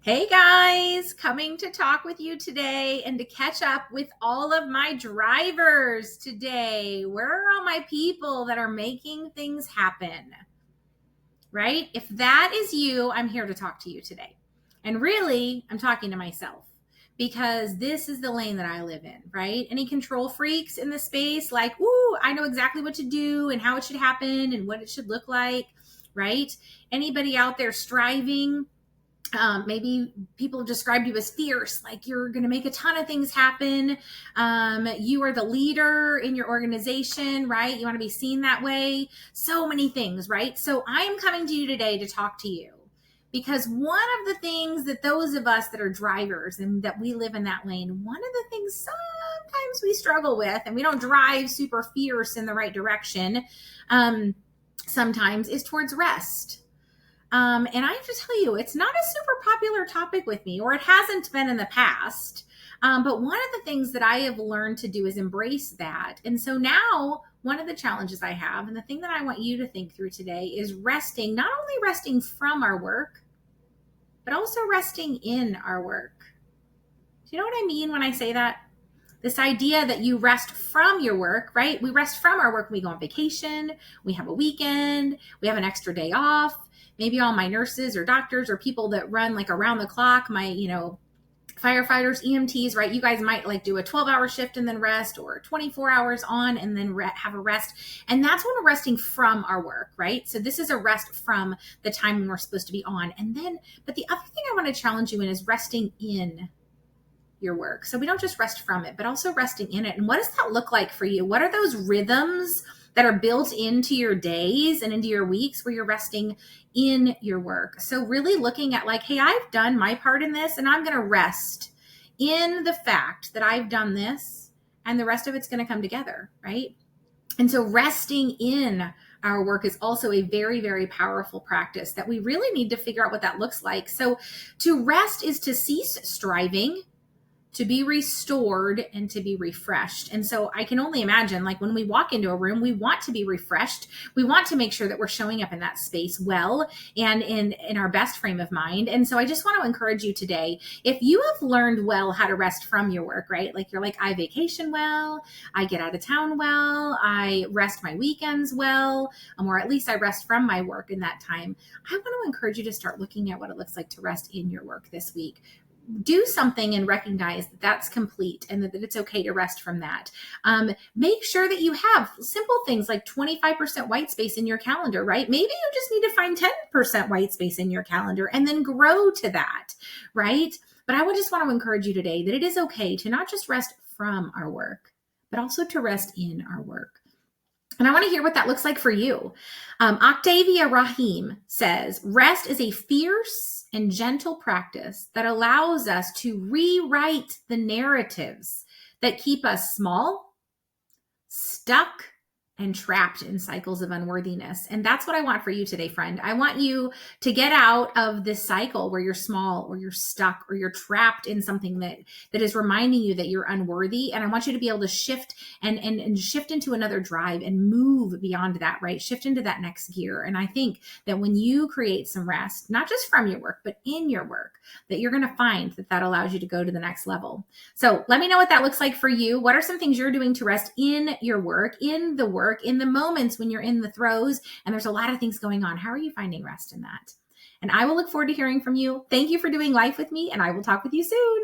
Hey guys, coming to talk with you today and to catch up with all of my drivers today. Where are all my people that are making things happen? Right? If that is you, I'm here to talk to you today. And really, I'm talking to myself because this is the lane that I live in, right? Any control freaks in the space, like, ooh, I know exactly what to do and how it should happen and what it should look like, right? Anybody out there striving? Maybe people have described you as fierce, like you're going to make a ton of things happen. You are the leader in your organization, right? You want to be seen that way. So many things, right? So I am coming to you today to talk to you because one of the things that those of us that are drivers and that we live in that lane, one of the things sometimes we struggle with, and we don't drive super fierce in the right direction, sometimes is towards rest. And I have to tell you, it's not a super popular topic with me, or it hasn't been in the past. But one of the things that I have learned to do is embrace that. And so now, one of the challenges I have, and the thing that I want you to think through today is resting, not only resting from our work, but also resting in our work. Do you know what I mean when I say that? This idea that you rest from your work, right? We rest from our work when we go on vacation, we have a weekend, we have an extra day off. Maybe all my nurses or doctors or people that run like around the clock, my, firefighters, EMTs, right? You guys might like do a 12-hour shift and then rest, or 24 hours on and then have a rest. And that's when we're resting from our work, right? So this is a rest from the time when we're supposed to be on. And then, but the other thing I want to challenge you in is resting in your work. So we don't just rest from it, but also resting in it. And what does that look like for you? What are those rhythms that are built into your days and into your weeks where you're resting in your work? So really looking at like, hey, I've done my part in this and I'm going to rest in the fact that I've done this and the rest of it's going to come together, right? And so resting in our work is also a very, very powerful practice that we really need to figure out what that looks like. So to rest is to cease striving, to be restored, and to be refreshed. And so I can only imagine, like when we walk into a room, we want to be refreshed. We want to make sure that we're showing up in that space well and in our best frame of mind. And so I just want to encourage you today, if you have learned well how to rest from your work, right? Like you're like, I vacation well, I get out of town well, I rest my weekends well, or at least I rest from my work in that time. I want to encourage you to start looking at what it looks like to rest in your work this week. Do something and recognize that that's complete and that it's okay to rest from that. Make sure that you have simple things like 25% white space in your calendar, right? Maybe you just need to find 10% white space in your calendar and then grow to that, right? But I would just want to encourage you today that it is okay to not just rest from our work, but also to rest in our work. And I want to hear what that looks like for you. Octavia Rahim says, rest is a fierce and gentle practice that allows us to rewrite the narratives that keep us small, stuck, and trapped in cycles of unworthiness. And that's what I want for you today, friend. I want you to get out of this cycle where you're small or you're stuck or you're trapped in something that is reminding you that you're unworthy. And I want you to be able to shift and shift into another drive and move beyond that, right? Shift into that next gear. And I think that when you create some rest, not just from your work, but in your work, that you're going to find that allows you to go to the next level. So let me know what that looks like for you. What are some things you're doing to rest in your work, in the work, in the moments when you're in the throes and there's a lot of things going on? How are you finding rest in that? And I will look forward to hearing from you. Thank you for doing life with me, and I will talk with you soon.